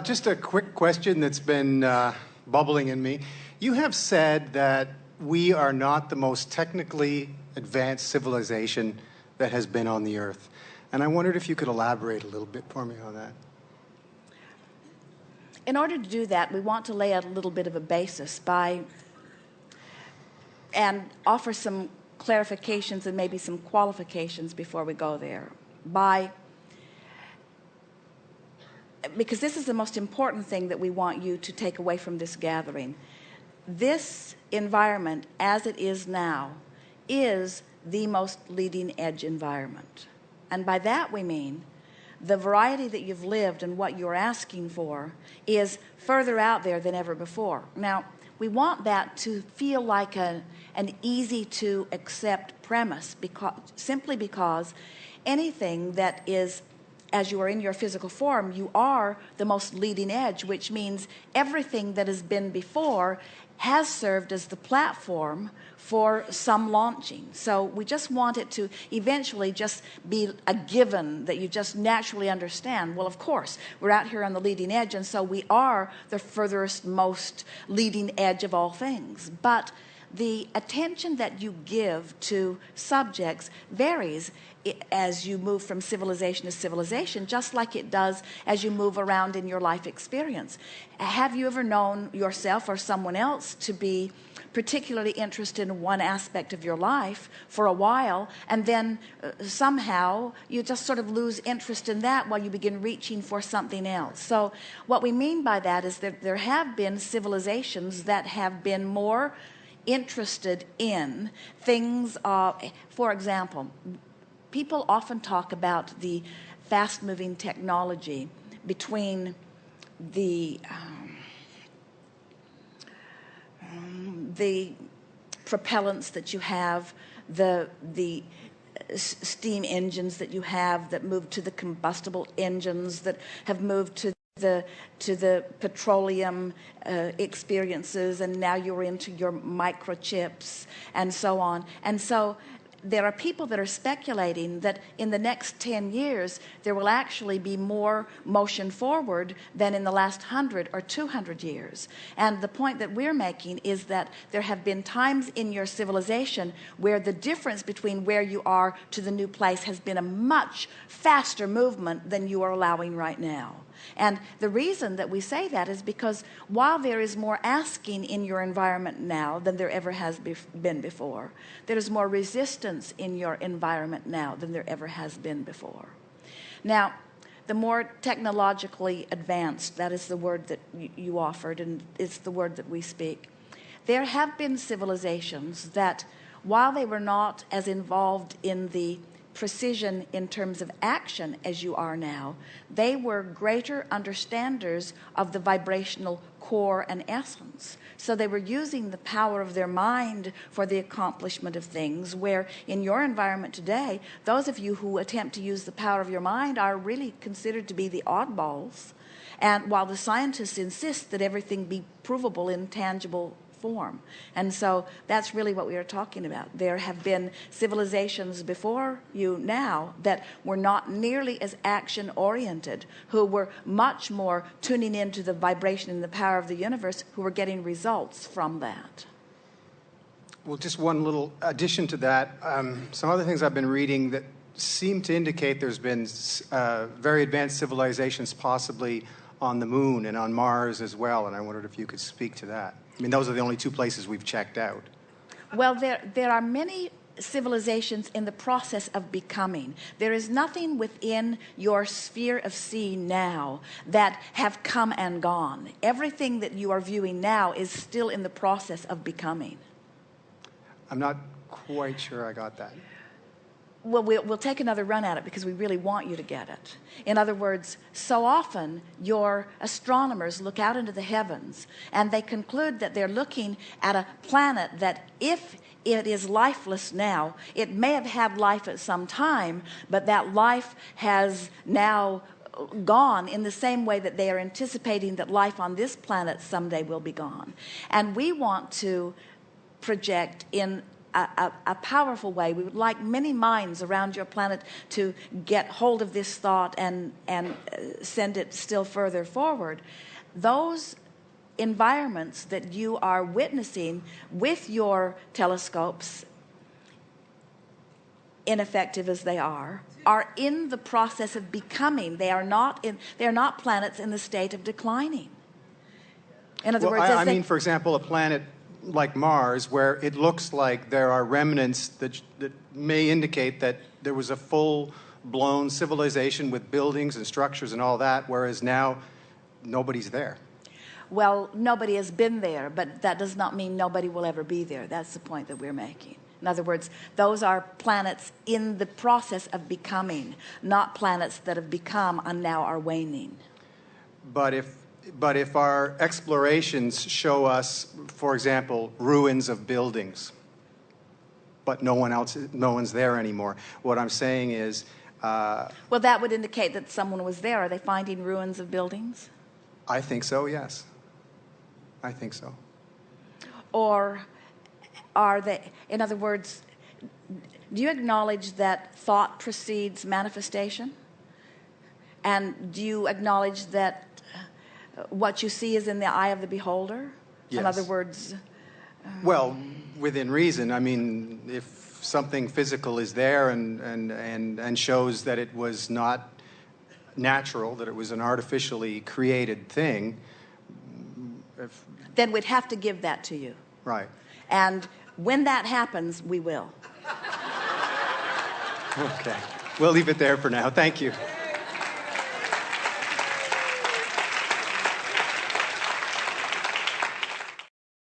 Just a quick question that's been bubbling in me. You have said that we are not the most technically advanced civilization that has been on the Earth. And I wondered if you could elaborate a little bit for me on that. In order to do that, we want to lay out a little bit of a basis and offer some clarifications and maybe some qualifications before we go there. Because this is the most important thing that we want you to take away from this gathering. This environment, as it is now, is the most leading edge environment. And by that we mean the variety that you've lived and what you're asking for is further out there than ever before. Now, we want that to feel like an easy to accept premise, simply because anything that is, as you are in your physical form, you are the most leading edge, which means everything that has been before has served as the platform for some launching. So we just want it to eventually just be a given that you just naturally understand. Well, of course, we're out here on the leading edge, and so we are the furthest most leading edge of all things. But the attention that you give to subjects varies as you move from civilization to civilization, just like it does as you move around in your life experience. Have you ever known yourself or someone else to be particularly interested in one aspect of your life for a while, and then somehow you just sort of lose interest in that while you begin reaching for something else? So what we mean by that is that there have been civilizations that have been more interested in things, for example, people often talk about the fast-moving technology between the propellants that you have, the steam engines that you have that move to the combustible engines that have moved to the petroleum experiences, and now you're into your microchips and so on. And so there are people that are speculating that in the next 10 years there will actually be more motion forward than in the last 100 or 200 years. And the point that we're making is that there have been times in your civilization where the difference between where you are to the new place has been a much faster movement than you are allowing right now. And the reason that we say that is because while there is more asking in your environment now than there ever has been before, there is more resistance in your environment now than there ever has been before. Now, the more technologically advanced, that is the word that you offered, and it's the word that we speak. There have been civilizations that, while they were not as involved in the precision in terms of action as you are now, they were greater understanders of the vibrational core and essence. So they were using the power of their mind for the accomplishment of things, where in your environment today, those of you who attempt to use the power of your mind are really considered to be the oddballs. And while the scientists insist that everything be provable in tangible form. And so that's really what we are talking about. There have been civilizations before you now that were not nearly as action-oriented, who were much more tuning into the vibration and the power of the universe, who were getting results from that. Well, just one little addition to that. Some other things I've been reading that seem to indicate there's been very advanced civilizations possibly on the moon and on Mars as well, and I wondered if you could speak to that. I mean, those are the only two places we've checked out. Well, there are many civilizations in the process of becoming. There is nothing within your sphere of seeing now that have come and gone. Everything that you are viewing now is still in the process of becoming. I'm not quite sure I got that. Well, we'll take another run at it because we really want you to get it. In other words, so often your astronomers look out into the heavens and they conclude that they're looking at a planet that, if it is lifeless now, it may have had life at some time, but that life has now gone in the same way that they are anticipating that life on this planet someday will be gone. And we want to project in a powerful way. We would like many minds around your planet to get hold of this thought and send it still further forward. Those environments that you are witnessing with your telescopes, ineffective as they are in the process of becoming. They are not planets in the state of declining. In other words, I mean, for example, a planet like Mars, where it looks like there are remnants that may indicate that there was a full-blown civilization with buildings and structures and all that, whereas now nobody's there. Well, nobody has been there, but that does not mean nobody will ever be there. That's the point that we're making. In other words, those are planets in the process of becoming, not planets that have become and now are waning. But if our explorations show us, for example, ruins of buildings, but no one's there anymore, what I'm saying is... well, that would indicate that someone was there. Are they finding ruins of buildings? I think so, yes. I think so. Or are they, in other words, do you acknowledge that thought precedes manifestation? And do you acknowledge that what you see is in the eye of the beholder? Yes. In other words... well, within reason. I mean, if something physical is there and shows that it was not natural, that it was an artificially created thing... then we'd have to give that to you. Right. And when that happens, we will. Okay. We'll leave it there for now. Thank you.